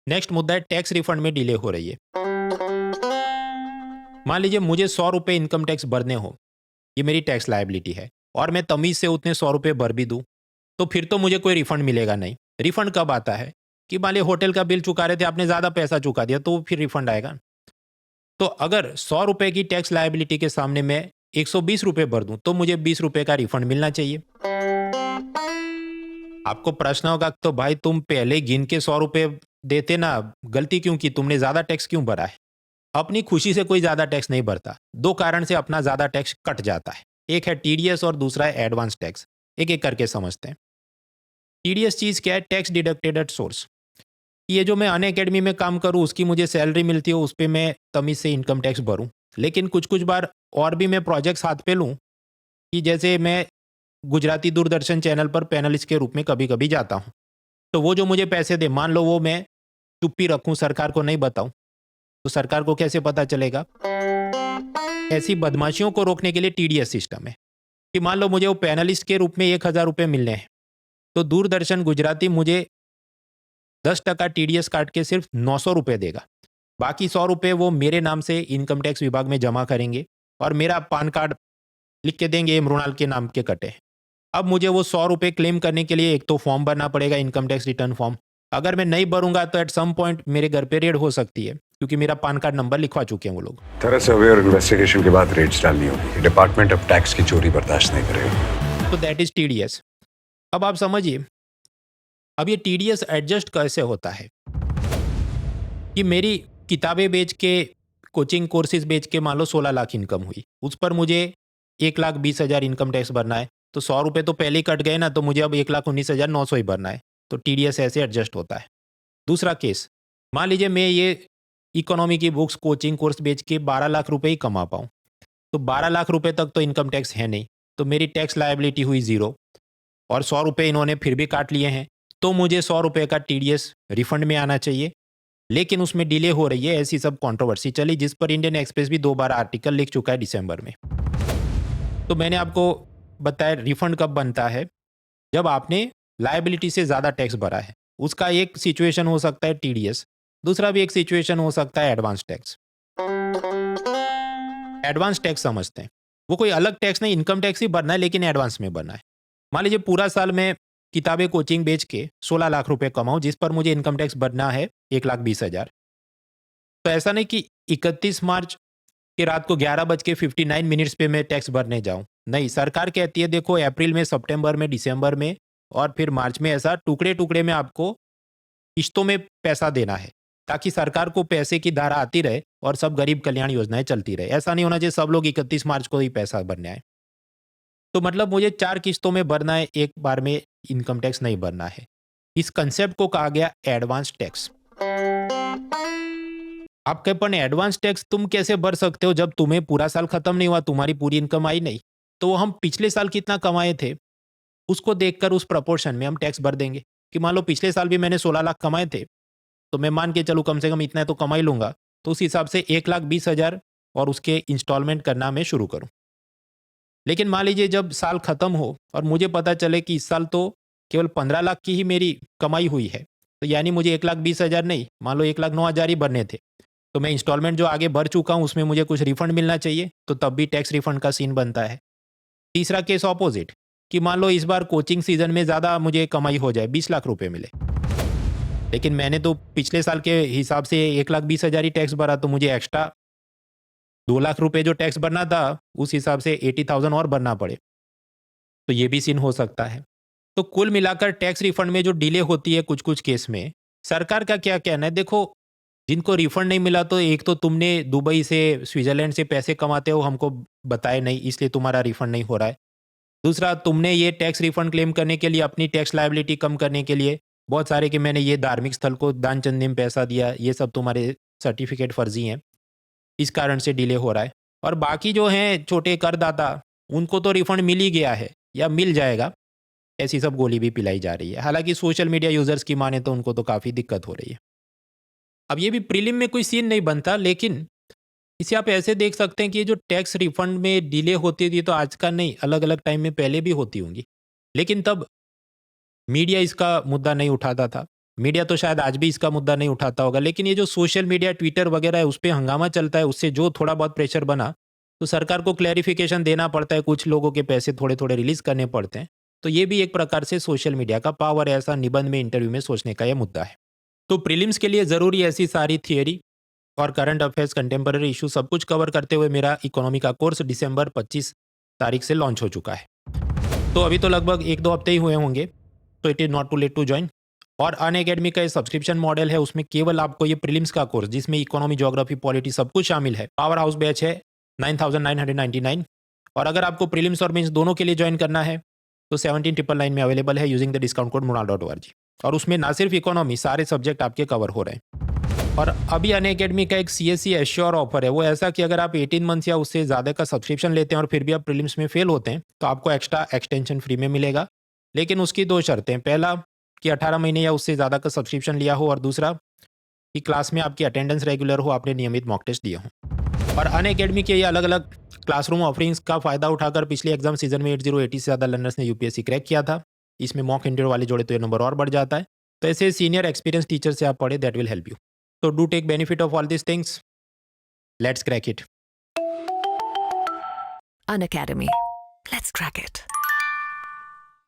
Next मुद्दा है tax refund में डिले हो रही है। मान लीजिए मुझे 100 रुपये इनकम टैक्स भरने हो, ये मेरी टैक्स लायबिलिटी है और मैं तमीज़ से उतने 100 रुपये भर भी दूँ, तो फिर तो मुझे कोई रिफंड मिलेगा नहीं। रिफंड कब आता है कि मान लीजिए होटल का बिल चुका रहे थे, आपने ज़्यादा पैसा चुका दिया तो फिर रिफंड आएगा। तो अगर 100 रुपये की टैक्स लायबिलिटी के सामने मैं 120 रुपये भर दूँ, तो मुझे 20 रुपये का रिफंड मिलना चाहिए। आपको प्रश्न होगा तो भाई तुम पहले गिन के 100 रुपये देते ना, गलती क्यों की, तुमने ज़्यादा टैक्स क्यों भरा है? अपनी खुशी से कोई ज़्यादा टैक्स नहीं भरता। 2 कारण से अपना ज़्यादा टैक्स कट जाता है। एक है टीडीएस और दूसरा है एडवांस टैक्स। एक-एक करके समझते हैं। टीडीएस चीज़ क्या है? Tax deducted at source. ये जो मैं अनअकैडमी में काम करूँ, उसकी मुझे सैलरी मिलती है, उस पे मैं तमीज़ से इनकम टैक्स भरूँ। लेकिन कुछ-कुछ बार और भी मैं प्रोजेक्ट्स हाथ पे लूँ, कि जैसे मैं गुजराती दूरदर्शन चैनल पर पैनलिस्ट के रूप में कभी-कभी जाता हूँ। तो वो जो मुझे पैसे दे, मान लो वो मैं चुप्पी रखूँ, सरकार को नहीं बताऊँ, तो सरकार को कैसे पता चलेगा? ऐसी बदमाशियों को रोकने के लिए टीडीएस सिस्टम है, कि मान लो मुझे वो पैनलिस्ट के रूप में 1000 रुपये मिलने हैं, तो दूरदर्शन गुजराती मुझे 10% टीडीएस काट के सिर्फ 900 रुपये देगा। बाकी 100 रुपये वो मेरे नाम से इनकम टैक्स विभाग में जमा करेंगे और मेरा पान कार्ड लिख के देंगे, ये मृणाल के नाम के कटे हैं। अब मुझे वो 100 रुपये क्लेम करने के लिए एक तो फॉर्म भरना पड़ेगा, इनकम टैक्स रिटर्न फॉर्म। अगर मैं नहीं भरूंगा तो एट सम पॉइंट मेरे घर पे रेड हो सकती है, क्योंकि मेरा पान कार्ड नंबर लिखवा चुके हैं वो लोग। तरह सर्वे और इन्वेस्टिगेशन के बाद रेड्स डालनी होगी। डिपार्टमेंट अब टैक्स की चोरी बर्दाश्त नहीं करेगा। तो दैट इज टीडीएस। अब आप समझिए, अब ये टीडीएस एडजस्ट कैसे होता है कि मेरी किताबें बेच के, कोचिंग कोर्सेज बेच के मान लो 16 लाख इनकम हुई, उस पर मुझे 1,20,000 इनकम टैक्स भरना है, तो 100 रुपये तो पहले ही कट गए ना, तो मुझे अब 1,19,900 ही भरना है। तो टीडीएस ऐसे एडजस्ट होता है। दूसरा केस, मान लीजिए मैं ये इकोनॉमी की बुक्स, कोचिंग कोर्स बेच के 12 लाख रुपए ही कमा पाऊँ, तो 12 लाख रुपए तक तो इनकम टैक्स है नहीं, तो मेरी टैक्स लायबिलिटी हुई ज़ीरो, और 100 रुपये इन्होंने फिर भी काट लिए हैं, तो मुझे 100 रुपये का टीडीएस रिफंड में आना चाहिए। लेकिन उसमें डिले हो रही है, ऐसी सब कंट्रोवर्सी चली, जिस पर इंडियन एक्सप्रेस भी 2 बार आर्टिकल लिख चुका है दिसंबर में। तो मैंने आपको बताया रिफंड कब बनता है, जब आपने लायबिलिटी से ज़्यादा टैक्स भरा है। उसका एक सिचुएशन हो सकता है टीडीएस, दूसरा भी एक सिचुएशन हो सकता है एडवांस टैक्स। एडवांस टैक्स समझते हैं, वो कोई अलग टैक्स नहीं, इनकम टैक्स ही भरना है लेकिन एडवांस में भरना है। मान लीजिए पूरा साल मैं किताबें कोचिंग बेच के 16 लाख रुपए कमाऊं, जिस पर मुझे इनकम टैक्स भरना है 1,20,000। तो ऐसा नहीं कि 31 मार्च की रात को 11:59 पे मैं टैक्स भरने जाऊं। नहीं, सरकार कहती है देखो अप्रैल में, सितंबर में, दिसंबर में और फिर मार्च में, ऐसा टुकड़े टुकड़े में आपको किश्तों में पैसा देना है, ताकि सरकार को पैसे की धारा आती रहे और सब गरीब कल्याण योजनाएं चलती रहे। ऐसा नहीं होना चाहिए सब लोग 31 मार्च को ही पैसा भरने आए। तो मतलब मुझे 4 किस्तों में भरना है, एक बार में इनकम टैक्स नहीं भरना है। इस कंसेप्ट को कहा गया एडवांस टैक्स। आप कहे पर एडवांस टैक्स तुम कैसे भर सकते हो जब तुम्हें पूरा साल खत्म नहीं हुआ, तुम्हारी पूरी इनकम आई नहीं? तो हम पिछले साल कितना कमाए थे, उसको देखकर उस प्रपोर्शन में हम टैक्स भर देंगे। कि मान लो पिछले साल भी मैंने 16 लाख कमाए थे, तो मैं मान के चलूँ कम से कम इतना तो कमा ही लूँगा। तो उस हिसाब से 1,20,000 और उसके इंस्टॉलमेंट करना मैं शुरू करूँ। लेकिन मान लीजिए जब साल खत्म हो और मुझे पता चले कि इस साल तो केवल 15 लाख की ही मेरी कमाई हुई है, तो यानी मुझे 1,20,000 नहीं, मान लो 1,09,000 ही भरने थे, तो मैं इंस्टॉलमेंट जो आगे भर चुका हूँ उसमें मुझे कुछ रिफंड मिलना चाहिए, तो तब भी टैक्स रिफंड का सीन बनता है। तीसरा केस ऑपोजिट, कि मान लो इस बार कोचिंग सीजन में ज़्यादा मुझे कमाई हो जाए, 20 लाख रुपए मिले, लेकिन मैंने तो पिछले साल के हिसाब से 1,20,000 ही टैक्स भरा, तो मुझे एक्स्ट्रा 2 लाख रुपए जो टैक्स भरना था उस हिसाब से 80,000 और भरना पड़े, तो ये भी सीन हो सकता है। तो कुल मिलाकर टैक्स रिफंड में जो डिले होती है कुछ-कुछ केस में, सरकार का क्या कहना है? देखो, जिनको रिफंड नहीं मिला, तो एक तो तुमने दुबई से, स्विट्ज़रलैंड से पैसे कमाते हो, हमको बताए नहीं, इसलिए तुम्हारा रिफंड नहीं हो रहा है। दूसरा, तुमने ये टैक्स रिफंड क्लेम करने के लिए, अपनी टैक्स लायबिलिटी कम करने के लिए बहुत सारे कि मैंने ये धार्मिक स्थल को दान चंदे में पैसा दिया, ये सब तुम्हारे सर्टिफिकेट फर्जी हैं, इस कारण से डिले हो रहा है। और बाकी जो हैं छोटे करदाता, उनको तो रिफंड मिल ही गया है या मिल जाएगा, ऐसी सब गोली भी पिलाई जा रही है। हालाँकि सोशल मीडिया यूज़र्स की माने तो उनको तो काफ़ी दिक्कत हो रही है। अब ये भी प्रीलिम में कोई सीन नहीं बनता, लेकिन इसे आप ऐसे देख सकते हैं कि ये जो टैक्स रिफंड में डिले होती थी, तो आज का नहीं, अलग-अलग टाइम में पहले भी होती होंगी। लेकिन तब मीडिया इसका मुद्दा नहीं उठाता था। मीडिया तो शायद आज भी इसका मुद्दा नहीं उठाता होगा, लेकिन ये जो सोशल मीडिया, ट्विटर वगैरह है, उस पे हंगामा चलता है, उससे जो थोड़ा बहुत प्रेशर बना, तो सरकार को क्लैरिफिकेशन देना पड़ता है, कुछ लोगों के पैसे थोड़े-थोड़े रिलीज़ करने पड़ते हैं। तो ये भी एक प्रकार से सोशल मीडिया का पावर है, ऐसा निबंध में, इंटरव्यू में सोचने का ये मुद्दा है। तो प्रीलिम्स के लिए ज़रूरी ऐसी सारी थियरी और करंट अफेयर्स, कंटेम्पररी इश्यू सब कुछ कवर करते हुए मेरा इकोनॉमी का कोर्स दिसंबर 25 तारीख से लॉन्च हो चुका है। तो अभी तो लगभग 1-2 हफ्ते ही हुए होंगे, तो it is not too late to join. और अनअकैडमी का ये सब्सक्रिप्शन मॉडल है, उसमें केवल आपको ये प्रीलिम्स का कोर्स, जिसमें इकोनॉमी, ज्योग्राफी, पॉलिटी सब कुछ शामिल है, पावर हाउस बैच है 9999। और अगर आपको प्रीलिम्स और मेंस दोनों के लिए ज्वाइन करना है तो 17999 में अवेलेबल है using the discount code mronal.org। और उसमें ना सिर्फ इकोनॉमी, सारे सब्जेक्ट आपके कवर हो रहे हैं। और अभी अनअकैडमी का एक CSE एश्योर ऑफर है, वो ऐसा कि अगर आप 18 मंथ्स या उससे ज़्यादा का सब्सक्रिप्शन लेते हैं और फिर भी आप प्रीलिम्स में फेल होते हैं, तो आपको एक्स्ट्रा एक्सटेंशन फ्री में मिलेगा। लेकिन उसकी 2 शर्तें, पहला कि 18 महीने या उससे ज़्यादा का सब्सक्रिप्शन लिया हो, और दूसरा कि क्लास में आपकी अटेंडेंस रेगुलर हो, आपने नियमित मॉक टेस्ट दिए हों। और अनअकैडमी के ये अलग-अलग क्लासरूम ऑफरिंग्स का फ़ायदा उठाकर पिछले एग्जाम सीजन में 8080 से ज़्यादा लर्नर्स ने UPSC क्रैक किया था। इसमें मॉक इंटरव्यू वाले जोड़े तो ये नंबर और बढ़ जाता है। तो ऐसे सीनियर एक्सपीरियंस टीचर से आप पढ़े, दैट विल हेल्प यू। तो do take benefit of all this things, let's crack it. An Academy. Let's crack it.